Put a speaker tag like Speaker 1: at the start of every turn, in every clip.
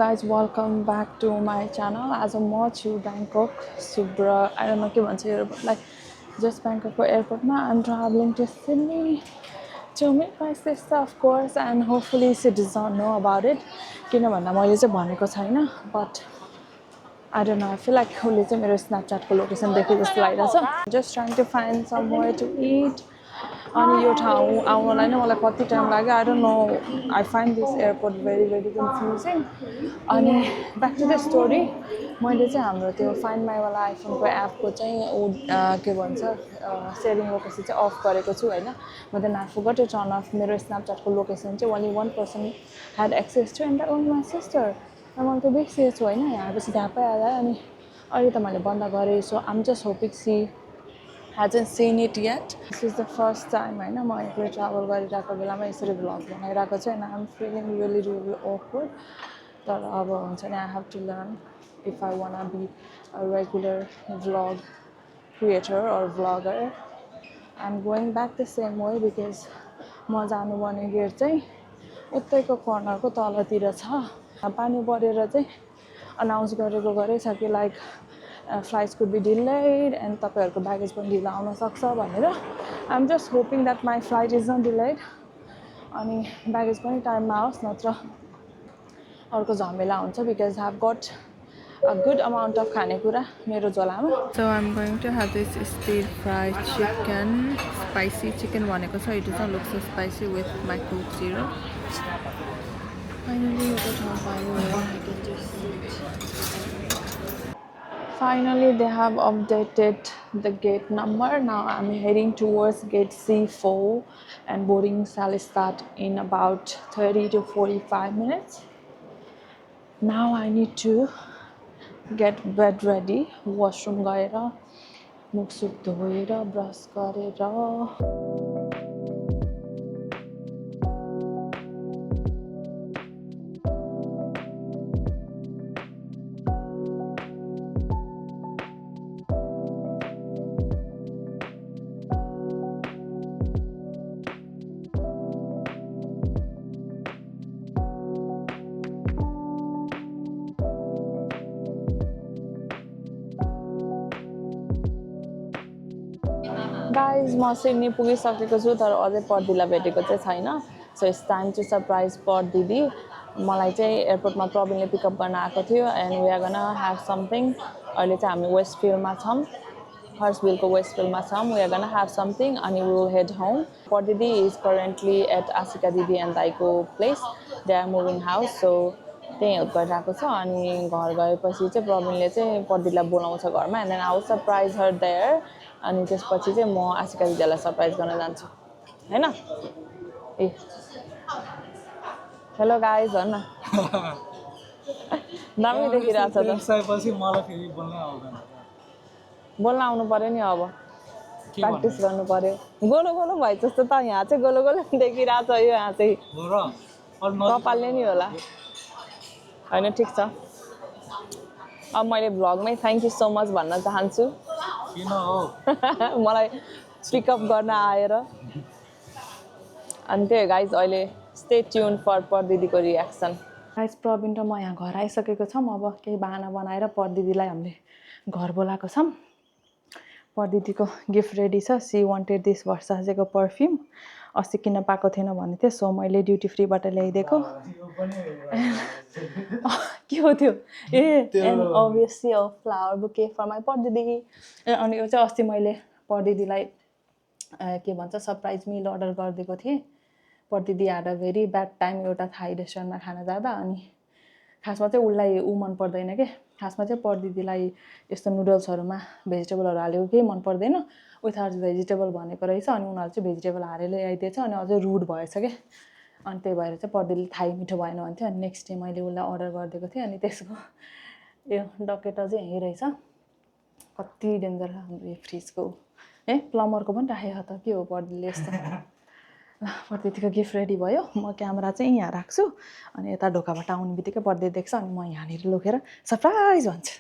Speaker 1: guys, welcome back to my channel. As a more to Bangkok, Subra, I don't know ke bhancha yo, but like just Bangkok airport ma I'm traveling to Sydney to meet my sister, of course, and hopefully she does not know about it. Kina bhanda मैले चाहिँ भनेको छैन, but I don't know, I feel like उसले चाहिँ मेरो Snapchat को location देखे जस्तो लागिरहेछ. Just trying to find somewhere to eat. अनि यो ठाउँ आउनलाई नै मलाई कति टाइम लाग्यो. I don't know, I find this airport very confusing. अनि back to the story, मैले चाहिँ हाम्रो त्यो Find My वाला iPhone को एप को चाहिँ के भन्छ सेयरिङ लोकेसन चाहिँ अफ गरेको छु हैन. But then I forgot to turn off मेरो Snapchat को लोकेसन चाहिँ only one person had access to, and that was my sister. मैले त बिर्सेको छु हैन, यहाँ आएपछि ढापै आयो अनि अहिले त मैले बन्द गरेँ. So I'm just hoping she hasn't seen it yet. This is the first time हैन म एक्लै ट्राभल गरिरहेको बेलामा यसरी भ्लग बनाइरहेको छु and I'm feeling really awkward. तर अब हुन्छ नि, I have to learn if I wanna be a regular vlog creator or vlogger. I'm going back the same way because म जानुपर्ने गेट चाहिँ उतैको कर्नरको तलतिर छ. पानी परेर चाहिँ अनाउन्स गरेको गरेछ कि like flights could be delayed and तपाईहरुको ब्यागेज पनि ढिलो आउन सक्छ भनेर. I'm just hoping that my flight is not delayed अनि ब्यागेज पनि टाइममा आओस्, नत्र अर्को झमेला हुन्छ because I've got a good amount of खानेकुरा मेरो झोलामा. So I'm going to have this stir fried chicken, spicy chicken भनेको छ. It doesn't look so spicy with my Coke Zero. Finally, Finally, they have updated the gate number. Now I'm heading towards gate C4 and boarding shall start in about 30 to 45 minutes. Now I need to get bed ready, washroom gaera, mukh sukh dhoera, brush garera. Guys, म Sydney पुगिसकेको छु तर अझै पर्दीलाई भेटेको चाहिँ छैन. So it's time to surprise पर्दीदी. मलाई चाहिँ एयरपोर्टमा प्रवीणले पिकअप गर्न आएको थियो and we are gonna have something. अहिले चाहिँ हामी वेस्टफिल्डमा छौं, हर्सभिलको वेस्टफिल्डमा छौं. We are gonna have something and we will head home. पर्दीदी is currently at Ashika दिदी and दाइको place. They are moving house, so त्यही हेल्प गरिरहेको छ. अनि घर गएपछि चाहिँ प्रवीणले चाहिँ पर्दीलाई बोलाउँछ घरमा and then I will surprise her there. अनि त्यसपछि चाहिँ म आशिका दिदीलाई सरप्राइज गर्न जान्छु हैन. ए हेलो गाइज भन्न दामी देखिरहेछ त.
Speaker 2: त्यसपछि मलाई फेरि बोल्न आउँदैन.
Speaker 1: बोल्न आउनु पर्यो नि, अब प्र्याक्टिस गर्नु पर्यो. गोलो गोलो भए जस्तो त यहाँ चाहिँ गोलो गोलो देखिरहेछ. यो यहाँ चाहिँ कपालले नि होला हैन. ठिक छ, अब मैले भ्लगमै थ्याङ्क यू सो मच भन्न चाहन्छु.
Speaker 2: किन हो
Speaker 1: मलाई पिकअप गर्न आएर. अनि त्यही गाइज, अहिले स्टे ट्युन फर पर्दीदीको रियाक्सन. गाइज, प्रवीण र म यहाँ घर आइसकेको छौँ. अब केही बहाना बनाएर पर्दीदीलाई हामीले घर बोलाएको छौँ. पर्दीदीको गिफ्ट रेडी छ. सी वान्टेड दिस वर्षाजेको पर्फ्युम. अस्ति किन्न पाएको थिएन भन्ने थियो, सो मैले ड्युटी फ्रीबाट ल्याइदिएको. के हो त्यो? And obviously a flower bouquet for my पर्दीदी. अनि यो चाहिँ अस्ति मैले पर्दीदीलाई के भन्छ सरप्राइज मिल अर्डर गरिदिएको थिएँ. पर्दीदी had a very bad time एउटा थाई रेस्टुरेन्टमा खान जाँदा. अनि खासमा चाहिँ उसलाई मन पर्दैन के. खासमा चाहिँ पर्दीदीलाई यस्तो नुडल्सहरूमा भेजिटेबलहरू हालेको केही मन पर्दैन. विथआउट भेजिटेबल भनेको रहेछ अनि उनीहरू चाहिँ भेजिटेबल हालेर ल्याइदिएछ अनि अझै रुड भएछ के. अनि त्यही भएर चाहिँ पर्दीले थाई मिठो भएन भन्थ्यो. अनि नेक्स्ट डे मैले उसलाई अर्डर गरिदिएको थिएँ. अनि त्यसको यो डकेट चाहिँ यहीँ रहेछ. कति डेन्जर हाम्रो यो फ्रिजको प्लमरको पनि राखेको त के हो पर्दीले यस्तो. पर्दीको गिफ्ट रेडी भयो. म क्यामेरा चाहिँ यहाँ राख्छु अनि यता ढोकाबाट आउने बित्तिकै पर्दी देख्छ अनि म यहाँनिर लुकेर सरप्राइज भन्छु.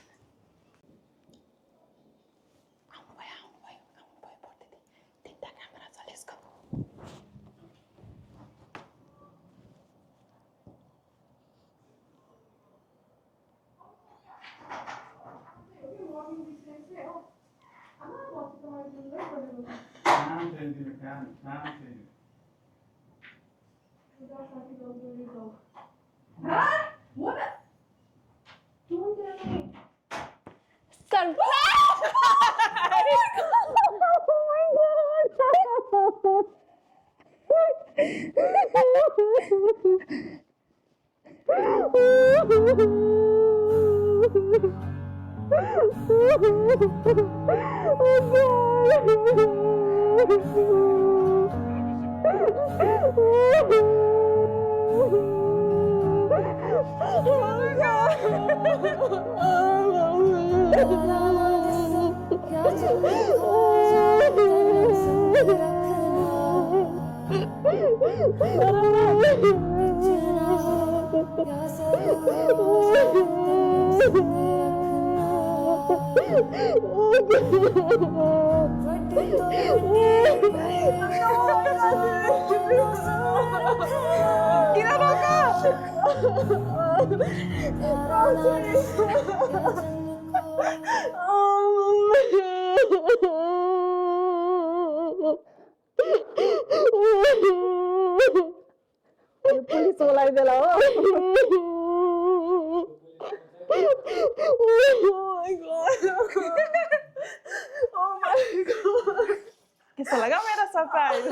Speaker 1: पुलिस बोलाइदेला हो कैसा लगा मेरा सरप्राइज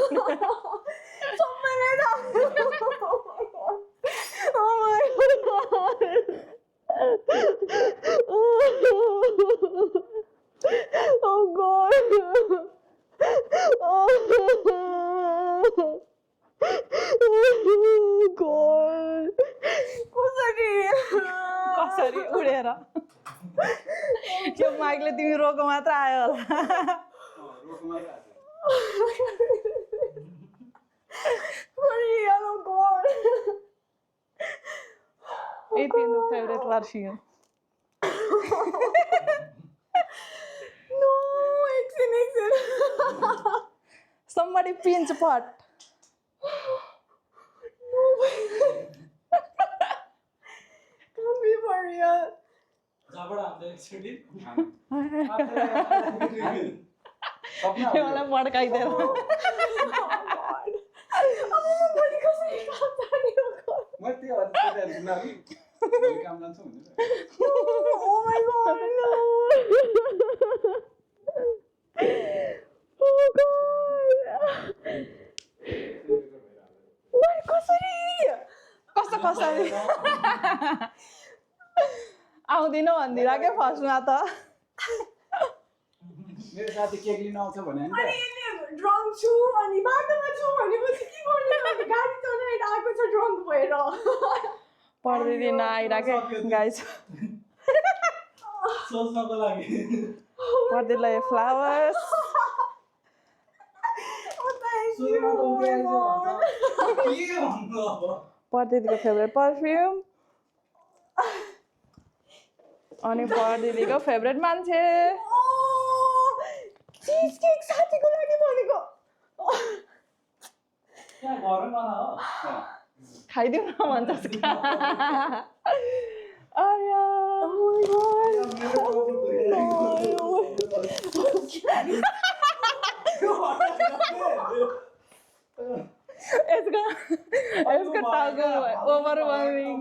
Speaker 1: कसरी उडेर त्यो माइकले तिमी रोको मात्र आयो होला ए तिम्रो favourite perfume
Speaker 3: No, exit.
Speaker 1: somebody pinch pot
Speaker 3: Can't be for real.
Speaker 1: मलाई पड्काइदिएर
Speaker 3: Oh God. अब म भोलि कसरी काम जाने हो? Oh my God, no. Oh God. What कसरी?
Speaker 1: कसरी आउँदिन भन्दिरा के फर्स्टमा त
Speaker 2: मेरो साथी केक लिन आउँछ भने नि
Speaker 3: अनि ड्रङ्क छु अनि बाटोमा छु भनेपछि के गर्ने अनि गाडी चलाएर आएको छ ड्रङ्क भएर
Speaker 1: पढ्दिन आइराके गाइस
Speaker 2: सोच्नको लागि
Speaker 1: पढ्दिनलाई फ्लावर्स
Speaker 2: सुरुमा त उठाइन्छ भन्छ के भन्नु अब
Speaker 1: पढ्दिदीको फेभरेट परफ्युम अनि पढ्दिदीको फेभरेट मान्छे
Speaker 3: चीज केक साथीको लागि भनेको
Speaker 2: त्यहाँ घरमै बना हो
Speaker 1: खाइदिउँ न भन्छस् आया यसको टाउको ओभरवेलमिङ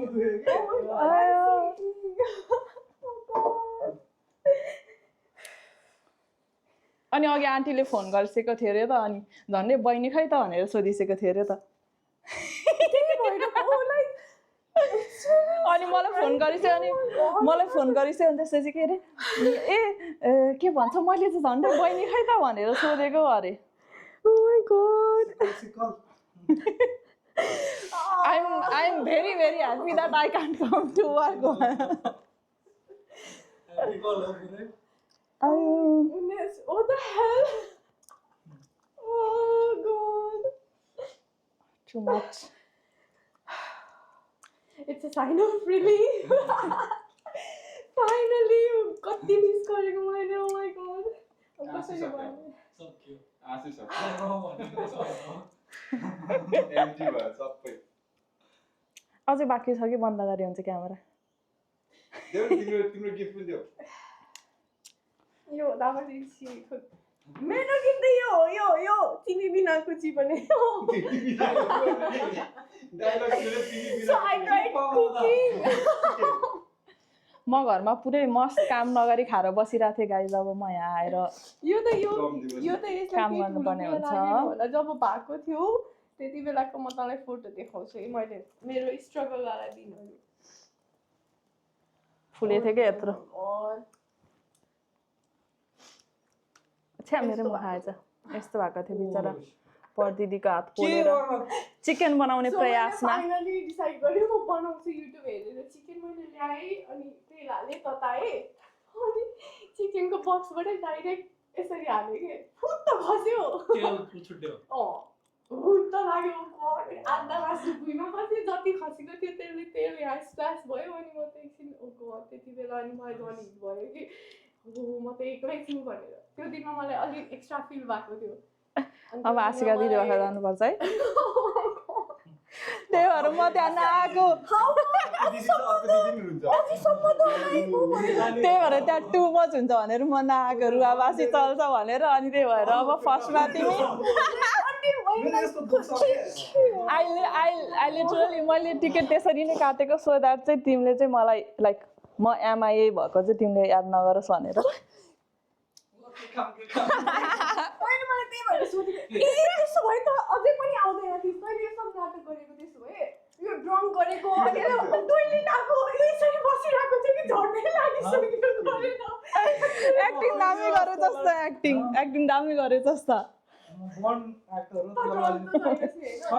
Speaker 1: अनि अघि आन्टीले फोन गरिसकेको थियो अरे त अनि झन्डै बहिनी खै त भनेर सोधिसकेको थियो अरे त अनि मलाई फोन गरिसक्यो अनि त्यसपछि के अरे के भन्छ मैले चाहिँ झन्डै बहिनी खै त भनेर सोधेको अरे
Speaker 3: Oh my God.
Speaker 1: I'm very very happy that I can't come to work.
Speaker 3: Goodness, what the hell? Oh God.
Speaker 1: Too much.
Speaker 3: It's a sign of relief. Finally, कति मिस गरेको मैले. Oh my God. अब कसरी भन्ने?
Speaker 2: सक्यो
Speaker 4: आशु छ
Speaker 2: empty भयो सबै
Speaker 1: अझै बाँकी छ कि बन्द गरे हुन्छ क्यामेरा
Speaker 4: देऊ तिम्रो गिफ्ट पनि देऊ
Speaker 3: यो दाबाले सी मेरो गीत त यो हो यो तिमी बिनाको जीवन हो So I tried cooking.
Speaker 1: म घरमा पुरै मस्त काम नगरी खाएर बसिरहेको थिएँ गाइज अब म यहाँ आएर
Speaker 3: यो त यसलाई
Speaker 1: काम गर्नुपर्ने हुन्छ।
Speaker 3: होला जब भएको थियो त्यति बेलाको म तँलाई फोटो देखाउँछु है मैले मेरो स्ट्रगल वाला दिनहरू
Speaker 1: फुले थियो कि यत्रो छ्या मेरो मुख आएछ यस्तो भएको थियो बिचरा परदिदीको हात पोलेर चिकन बनाउने प्रयासमा
Speaker 3: फाइनली डिसाइड गर्यो म बनाउँछु युट्युब हेरेर चिकन मैले ल्याएँ अनि तेल हालेँ तताएँ अनि चिकनको बक्सबाटै डाइरेक्ट यसरी हालेँ कि फुत्त खस्यो हुत्त लाग्यो आधा मासु भुइँमा खस्यो जति खसेको थियो त्यसले तेल यहाँ स्प्ल्यास भयो अनि म त एकछिन त्यति बेला अनि मलाई झन् हिट भयो कि म त एक्लै छु भनेर त्यो दिनमा मलाई अलिक एक्स्ट्रा फिल भएको थियो
Speaker 1: अब आशिका दिदी भएर जानुपर्छ है त्यही भएर म त्यहाँ नआएको त्यही भएर त्यहाँ टु मच हुन्छ भनेर म नआएको रुवाबासी चल्छ भनेर अनि त्यही भएर अब फर्स्टमा तिमी लिटरली मैले टिकट त्यसरी नै काटेको सो द्याट चाहिँ तिमीले चाहिँ मलाई लाइक म एमआइए भएको चाहिँ तिमीले याद नगरोस् भनेर
Speaker 3: मैले त्यही भएर सोधेको त्यसो भए त अझै पनि आउँदैन थियो तैँले यो सब नाटक गरेको त्यसो भए यो ड्रङ्क गरेको अनि टोइलेट आएको यसरी बसिरहेको थियो कि झर्नै लागिसक्यो गरेर
Speaker 1: एक्टिङ दामी गरे जस्तो एक्टिङ दामी गरे जस्तो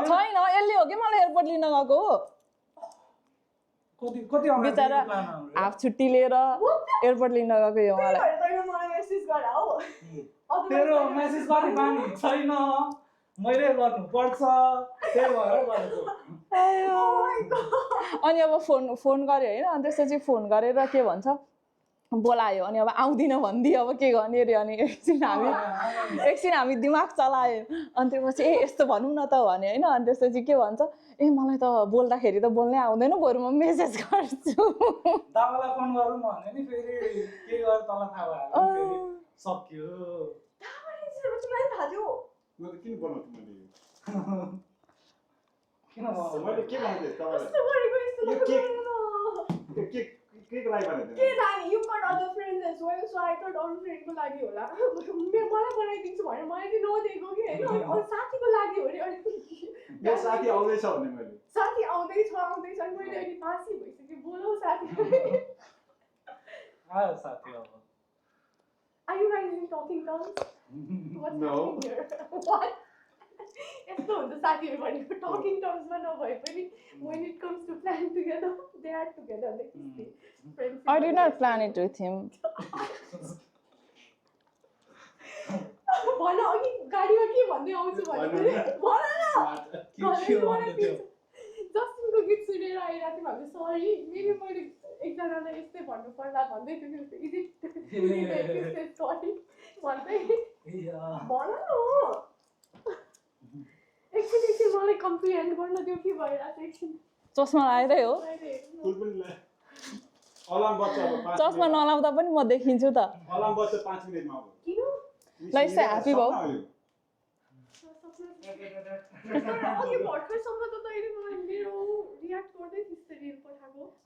Speaker 1: छैन यसले हो कि मलाई एयरपोर्ट लिन गएको हो बिचरा हाफ छुट्टी लिएर एयरपोर्ट लिन गएको यो
Speaker 3: मलाई मेसेज गर हौ
Speaker 2: तेरो मेसेज गर्ने बानी छैन मैले गर्नु पर्छ त्यही भएर गरेको
Speaker 1: अनि अब फोन गर्यो होइन अनि त्यसपछि फोन गरेर के भन्छ बोलायो अनि अब आउँदिन भनिदियो अब के गर्ने अरे अनि एकछिन हामी दिमाग चलायो अनि त्यसपछि यस्तो भनौँ न त भने होइन अनि त्यसपछि के भन्छ मलाई त बोल्दाखेरि त बोल्नै आउँदैन बरु म मेसेज गर्छु
Speaker 2: दावालाई फोन गरौँ भने नि फेरि के गर तल थाहा भयो सक्यो
Speaker 4: किन बनाउँछु मैले
Speaker 2: किन
Speaker 4: मैले के भन्दै के लागि भनेको
Speaker 3: के जाने you got other friends as well so I thought अरू फ्रेन्डको लागि होला मलाई बनाइदिन्छु भने मलाई चाहिँ नदिएको कि होइन अरू साथीको लागि हो अरे
Speaker 4: यो साथी आउँदैछ भने मैले
Speaker 3: साथी आउँदैछ अनि मैले अहिले बासी भइसक्यो बोलाउ साथी
Speaker 2: आयो साथी अब
Speaker 3: Are you guys in talking terms? What's happening here? What? यस्तो हुन्छ साथीहरू भनेको टकिङ टर्म्समा नभए पनि when it comes to plan together they are together like friends.
Speaker 1: I did not plan it with him.
Speaker 3: भन अघि गाडीमा के भन्दै आउँछु भनेको भन न जस्टिनको गीत सुनेर आइरहेको थिएँ भने सरी मेबी मैले एकजनालाई यस्तै भन्नु पर्ला भन्दै थियो सरी भन्दै भन न एकछिन मलाई कम्प्रिहेन्ड गर्न दियो के भइरहेको एकछिन
Speaker 1: चस्मा लगाएरै हो चस्मा नलाउँदा पनि म देखिन्छु त
Speaker 3: किन
Speaker 1: लाइक चाहिँ ह्याप्पी भाउ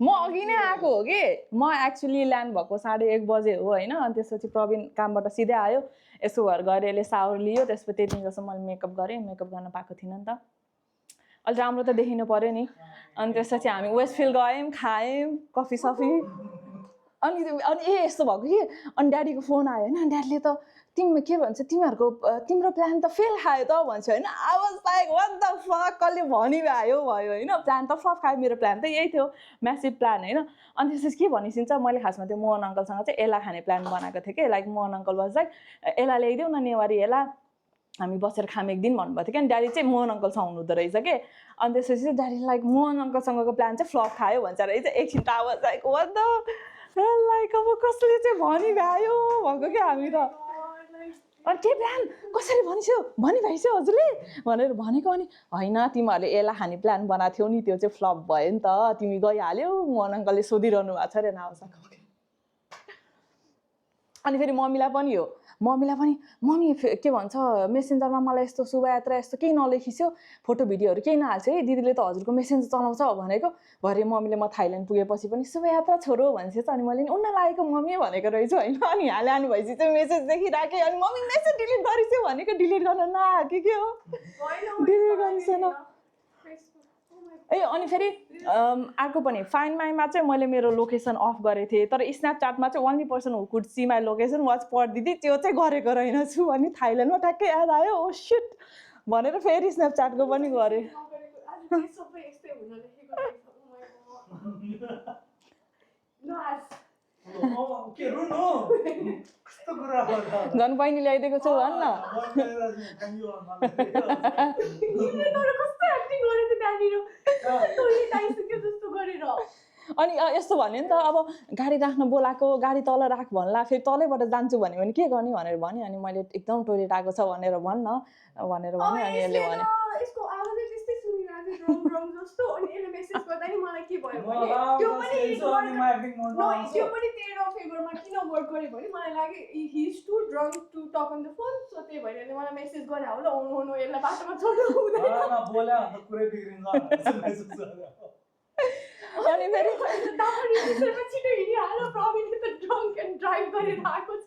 Speaker 1: म अघि नै आएको हो कि म एक्चुली ल्यान्ड भएको 1:30 बजे हो होइन अनि त्यसपछि प्रवीण कामबाट सिधै आयो यसो घर गएर यसले सावर लियो त्यसपछि त्यति जस्तो मैले मेकअप गरेँ मेकअप गर्न पाएको थिइनँ नि त अलि राम्रो त देखिनु पऱ्यो नि अनि त्यसपछि हामी वेस्टफिल्ड गयौँ खायौँ कफी सफी अनि यस्तो भएको कि अनि ड्याडीको फोन आयो होइन ड्याडीले त के भन्छ तिम्रो प्लान त फेल खायो त भन्छ होइन आवाज पाएको वाट द फक कसले भयो होइन प्लान त फ्लप खायो मेरो प्लान त यही थियो म्यासिभ प्लान होइन अनि त्यसपछि के भनिसिन्छ मैले खासमा त्यो मोहन अङ्कलसँग चाहिँ एला खाने प्लान बनाएको थिएँ कि like Mohan uncle was like एला ल्याइदेऊ न नेवारी एला हामी बसेर खाम एक दिन भन्नुभएको थियो कि अनि ड्याडी चाहिँ मोहन अङ्कलसँग हुनुहुँदो रहेछ कि अनि त्यसपछि चाहिँ ड्याडी लाइक मोहन अङ्कलसँगको प्लान चाहिँ फ्लप खायो भन्छ रहेछ एकछिन त आवाज लाइक वाट द लाइक अब कसले चाहिँ भनिभ्यायो भएको क्या हामी त अनि के प्लान कसरी भनिभइसक्यो हजुरले भनेर भनेको अनि होइन तिमीहरूले एला खाने प्लान बनाएको थियौ नि त्यो चाहिँ फ्लप भयो नि त तिमी गइहाल्यौ मोहन अङ्कलले सोधिरहनु भएको छ अरे नाउँछ अनि फेरि मम्मीलाई पनि हो मम्मीलाई पनि मम्मी के भन्छ मेसेन्जरमा मलाई यस्तो शुभयात्रा यस्तो केही नलेखिस्यो फोटो भिडियोहरू केही नहाल्छ है दिदीले त हजुरको मेसेन्जर चलाउँछ भनेको भरे मम्मीले म थाइल्यान्ड पुगेपछि पनि शुभयात्रा छोरो भन्छ अनि मैले नि उन्न लागेको मम्मी भनेको रहेछु होइन अनि हाले भएपछि चाहिँ मेसेज देखिराखेँ अनि मम्मी मेसेज डिलिट गरिसक्यो भनेको डिलिट गर्न नआके के हो डिलिट गरिसेन ए अनि फेरि अर्को पनि फाइन्ड माईमा चाहिँ मैले मेरो लोकेसन अफ गरेको थिएँ तर स्न्यापच्याटमा चाहिँ only person who could see my location was पर दिदी त्यो चाहिँ गरेको रहेनछु अनि थाइल्यान्डमा ठ्याक्कै याद आयो ओ सिट भनेर फेरि स्न्यापच्याटको पनि गरेँ झन् बहिनी ल्याइदिएको छु भन् न अनि यस्तो भन्यो नि त अब गाडी राख्न बोलाएको गाडी तल राख भन्ला फेरि तलैबाट जान्छु भन्यो भने के गर्ने भनेर भन्यो अनि मैले एकदम टोइलेट आएको छ भनेर भन्न भनेर भन्यो अनि यसले भन्यो
Speaker 3: जस्तो अनि यसले मेसेज गर्दा नि मलाई के भयो भने त्यो पनि तेरो फेभरमा किन वर्क गर्यो भने मलाई लाग्यो he is too drunk to talk on the phone so त्यही भएर यसले मलाई मेसेज गरे होला नो यसलाई बाटोमा छोड्नु हुँदैन अनि फेरि छिटो हिँडिहाल्यो प्रवीणले त ड्रङ्क एन्ड ड्राइभ गरेर आएको छ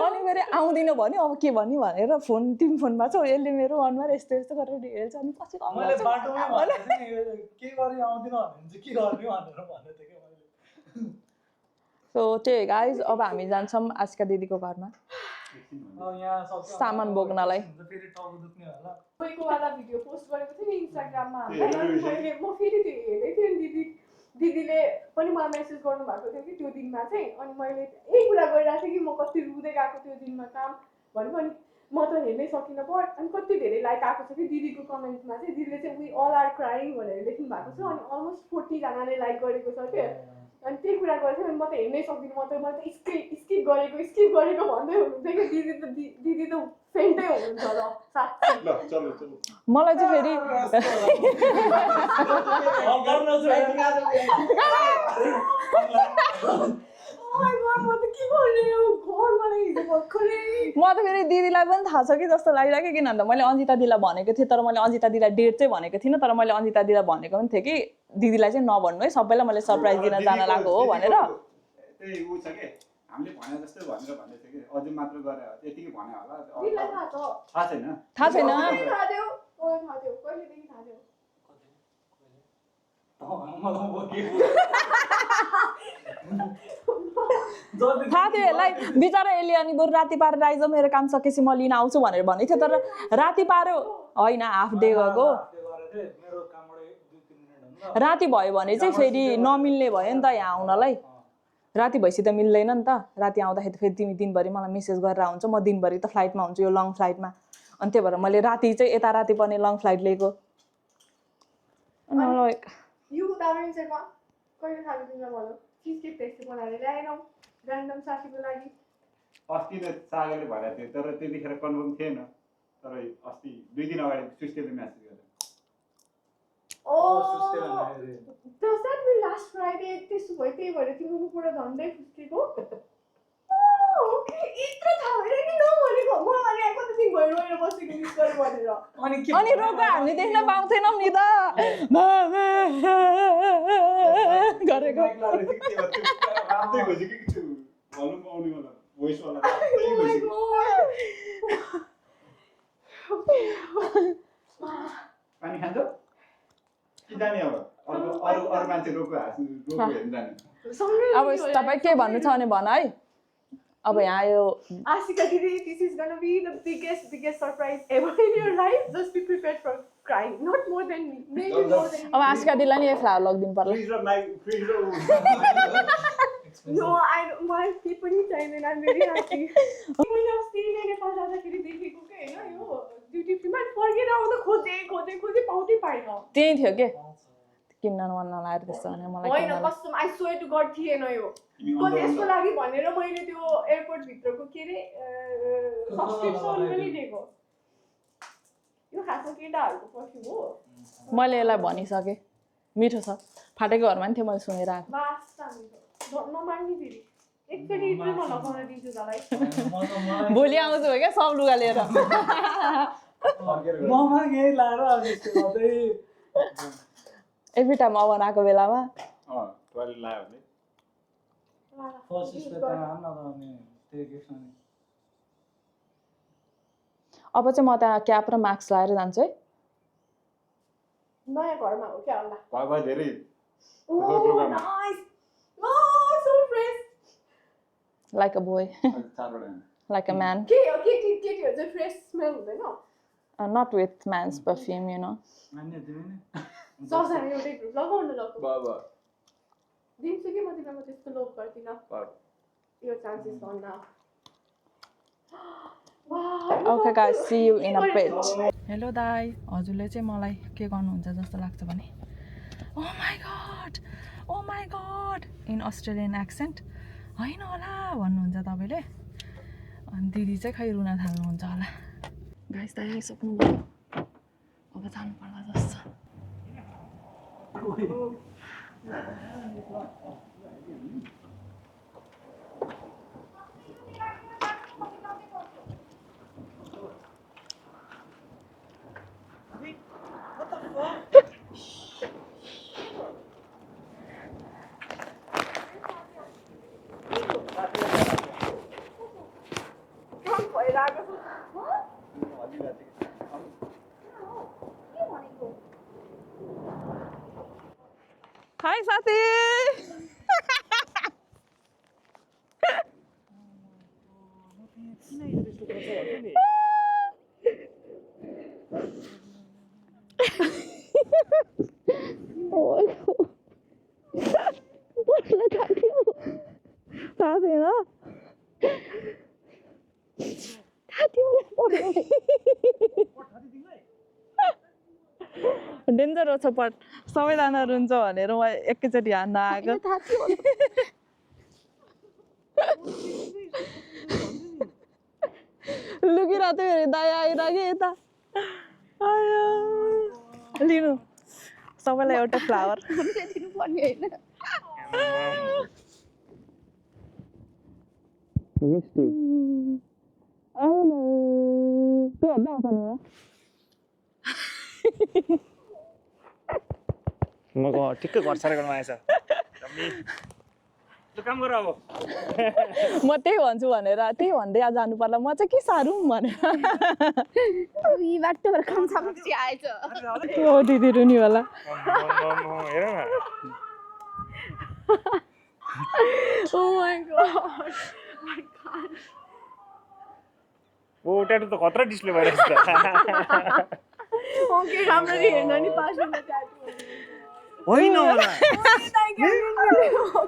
Speaker 1: अनि फेरि आउँदिन भन्यो अब के भन्यो भनेर फोन तिमी फोनमा छौ यसले मेरो अनुहार यस्तो यस्तो गरेर हेर्छ अनि पछि
Speaker 2: मैले बाटोमै भनेको थिएँ नि के गरी आउँदिन भने चाहिँ के गर्ने भनेर भनेको थिएँ कि मैले
Speaker 1: सो त्यही गाइज अब हामी जान्छौँ आस्का दिदीको घरमा सामान बोक्नलाई
Speaker 2: फेरि टाउको दुख्ने होला
Speaker 3: कोहीको वाला भिडियो पोस्ट गरेको थिएँ नि इन्स्टाग्राममा मैले म फेरि त्यो हेर्दै थिएँ नि दिदीले पनि मलाई मेसेज गर्नुभएको थियो कि त्यो दिनमा चाहिँ अनि मैले यही कुरा गरिरहेको थिएँ कि म कति रुँदै गएको त्यो दिनमा काम भन्नु अनि म त हेर्नै सकिनँ बट अनि कति धेरै लाइक आएको छ कि दिदीको कमेन्ट्समा चाहिँ दिदीले चाहिँ वी अल आर क्राइङ भनेर लेख्नु भएको छ अनि अलमोस्ट 40 जनाले लाइक गरेको छ क्या अनि त्यही कुरा गर्थेँ अनि म त हेर्नै सक्दिनँ म त स्किप गरेको भन्दै हुनुहुन्थ्यो कि दिदी त फेन्टै हुनुहुन्छ ल
Speaker 1: मलाई चाहिँ फेरि म त फेरि दिदीलाई पनि थाहा छ कि जस्तो लागिरहेको किन भन्दा मैले अन्जिता दिदीलाई भनेको थिएँ तर मैले अन्जिता दिदीलाई डेट चाहिँ भनेको थिइनँ तर मैले अन्जिता दिदीलाई भनेको पनि थिएँ कि दिदीलाई चाहिँ नभन्नु है सबैलाई मैले सरप्राइज दिन जान लागेको हो भनेर
Speaker 4: त्यही उ छ के हामीले भने जस्तै भनेर भन्दै थियो कि अझै मात्र गरे यतिकै भने होला थाहा छैन
Speaker 1: थाहा थियो यसलाई बिचरा यसले अनि बरु राति पारेर आइज मेरो काम सकेपछि म लिन आउँछु भनेर भनेको थियो तर राति पार्यो होइन हाफ डे गएको राति भयो भने चाहिँ फेरि नमिल्ने भयो नि त यहाँ आउनलाई राति भएपछि त मिल्दैन नि त राति आउँदाखेरि फेरि तिमी दिनभरि मलाई मेसेज गरेर हुन्छ म दिनभरि त फ्लाइटमा हुन्छु यो लङ फ्लाइटमा अनि त्यही भएर मैले राति चाहिँ यता राति पर्ने लङ फ्लाइट लिएको
Speaker 3: यो उदाहरण चाहिँ कहिले खानु तिमीलाई भनौँ चिज केक टेस्टी बनाएर ल्याएनौ ऱ्यान्डम साथीको लागि
Speaker 4: अस्ति नै सागरले भनेको थियो तर त्यतिखेर कन्फर्म थिएन तर अस्ति 2 दिन अगाडि सुस्तेले मेसेज गरे
Speaker 3: Does that mean last Friday त्यस्तो भयो त्यही भएर तिम्रो कुरा झन्डै फुस्केको यत्रो थाहा भएर नि नभनेको म अनि कतिदिन भयो रोएर बसेको मिस गरेँ भनेर
Speaker 1: अनि रोका हामी देख्न पाउँथेनौँ नि त गरेको
Speaker 4: रातै खोजे कि भलुम आउने वाला भोइस वाला पानी खान्छ कि जाने अब अरू मान्छे रोको हेर्नु जाने
Speaker 1: अब तपाईँ के भन्नु छ भने भन है अब यहाँ यो
Speaker 3: Ashika Didi, this is gonna be the biggest surprise ever in your life. Just be prepared for crying. Not more than me. Maybe more than me.
Speaker 1: अब आस्का दिदीलाई नि यो फ्लावर लगिदिनु पर्ला
Speaker 3: No, मलाई केही पनि चाहिँदैन. I'm very happy. मैले अस्ति नेपाल जाँदाखेरि देखेको के होइन यो ड्युटी फ्रीमा फर्केर आउँदा खोजे पाउँदै पाएन.
Speaker 1: त्यही थियो के किन्न मन नलाएर त्यस्तो भने मलाई
Speaker 3: होइन कसम आई स्वेयर टु गड थिएन यो कति यसको लागि भनेर मैले त्यो एयरपोर्ट भित्रको के रे सब्सक्रिप्सन पनि दिएको यो खासमा केटाहरूको पर्फ्युम हो
Speaker 1: मैले यसलाई भनिसकेँ मिठो छ फाटेको घरमा नि थियो मैले सुनेर आएको
Speaker 3: बास नमान्ने फेरि एकचोटि ड्रिममा लगाउन दिन्छु तँलाई
Speaker 1: भोलि आउँछु क्या सब लुगा लिएर
Speaker 2: ममा यही लाएर अब यस्तो गर्दै
Speaker 1: एभ्री टाइम अवन आएको बेलामा
Speaker 4: टोइलेट लायो भने
Speaker 2: फर्स्ट स्टेप त आउन लगाउने त्यही गिफ्ट अनि
Speaker 1: अब चाहिँ म त्यहाँ क्याप र मास्क लगाएर जान्छु है
Speaker 3: नयाँ घरमा हो क्या होला
Speaker 4: बाबा धेरै
Speaker 3: Oh, nice! Oh, so fresh!
Speaker 1: Like a boy
Speaker 4: चारवटा
Speaker 1: लाइक अ म्यान
Speaker 3: केटीहरू चाहिँ फ्रेस स्मेल हुँदैन
Speaker 1: not with man's perfume you know
Speaker 2: मान्ने दिने
Speaker 3: सबजना एउटै ग्रुप लगाउनु लगाऊ
Speaker 4: बाबा
Speaker 3: दिन्छु कि म तिमीलाई म त्यस्तो लोभ गर्दिनँ यो चान्सेस भन्न
Speaker 1: okay guys see you in a bit hello दाइ हजुरले चाहिँ मलाई के गर्नुहुन्छ जस्तो लाग्छ भने oh my god in Australian accent होइन होला भन्नुहुन्छ तपाईँले अनि दिदी चाहिँ खै रुन थाल्नुहुन्छ होला गाइस दाइ आइसक्नुभयो अब जानु पर्ला जस्तो हाई साथी डेन्जर छ पट सबैजना रुन्छ भनेर म एकैचोटि हान्न आएको लुकिरहेको थियो फेरि दाइ आइरहेको यता लिनु सबैलाई एउटा फ्लावर
Speaker 5: म ठिक्कै घर सारेकोमा आएछ काम गर अब
Speaker 1: म त्यही भन्छु भनेर त्यही भन्दै जानु पर्ला म चाहिँ के सारौँ भनेर ओ दिदी रुनी होला
Speaker 5: हेर न
Speaker 3: Oh my god! My god!
Speaker 5: Oh tattoo त खतरा डिस्प्ले भइरहेछ त
Speaker 3: Okay, राम्ररी हेर्न नि पास हुन ट्याटु
Speaker 5: होइन होला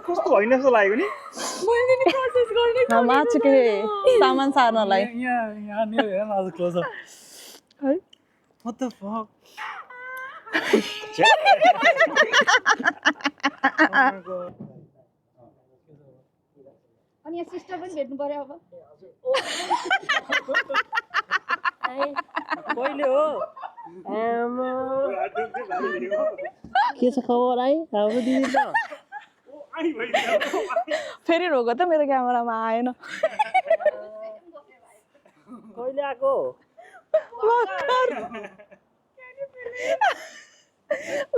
Speaker 5: कस्तो होइन जस्तो लाग्यो नि
Speaker 3: मैले नि प्रोसेस गर्ने
Speaker 1: माछु के सामान सार्नलाई
Speaker 2: यहाँ नि हेर न अझ क्लोज अप
Speaker 1: है
Speaker 2: What the fuck?
Speaker 6: अनि यहाँ सिस्टर पनि भेट्नु पर्यो अब
Speaker 5: कहिले हो के छ खबर है हाम्रो दिदी त
Speaker 1: फेरि रोको त मेरो क्यामेरामा आएन
Speaker 5: कहिले आको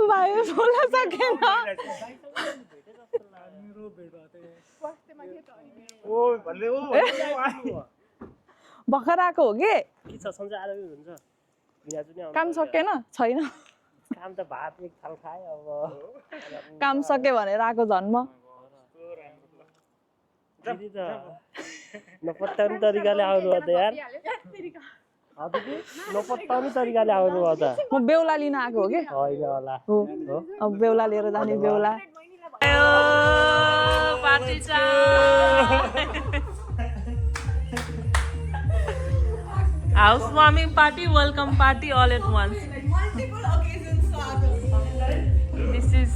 Speaker 1: भाइ बोल्न सकेन
Speaker 5: ओ भन्ले ओ
Speaker 1: भर्खर आएको हो कि
Speaker 5: के छ सन्चै आएर हुन्छ बिहाजु नि
Speaker 1: काम सकेन छैन
Speaker 5: काम त भात एक थाल खाए अब
Speaker 1: काम सके भनेर आएको जन्म
Speaker 5: दिदी त नपत्ताउने तरिकाले आउनु भयो त यार नपत्ताउने तरिकाले आउनु भयो त
Speaker 1: म बेहुला लिन आएको हो कि
Speaker 5: होइन होला
Speaker 1: हो अब बेहुला लिएर जाने बेहुला पार्टी छ housewarming party, welcome party all at once.
Speaker 3: multiple occasions
Speaker 1: This is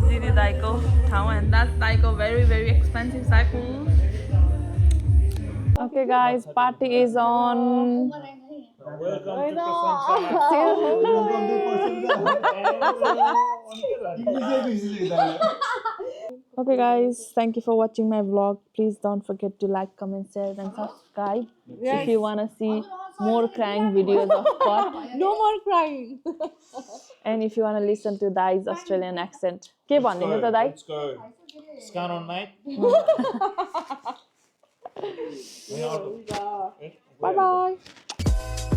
Speaker 1: Didi Daiko Town and that's Daiko very expensive cycle. Okay guys, party is on. Okay, guys, thank you for watching my vlog. Please don't forget to like, comment, share, and subscribe if you want to see more crying videos of Pot.
Speaker 3: No more crying.
Speaker 1: And if you want to listen to Dai's Australian accent. के भन्ने हो त दाइ?
Speaker 2: Let's go. Scan on night.
Speaker 1: Bye bye.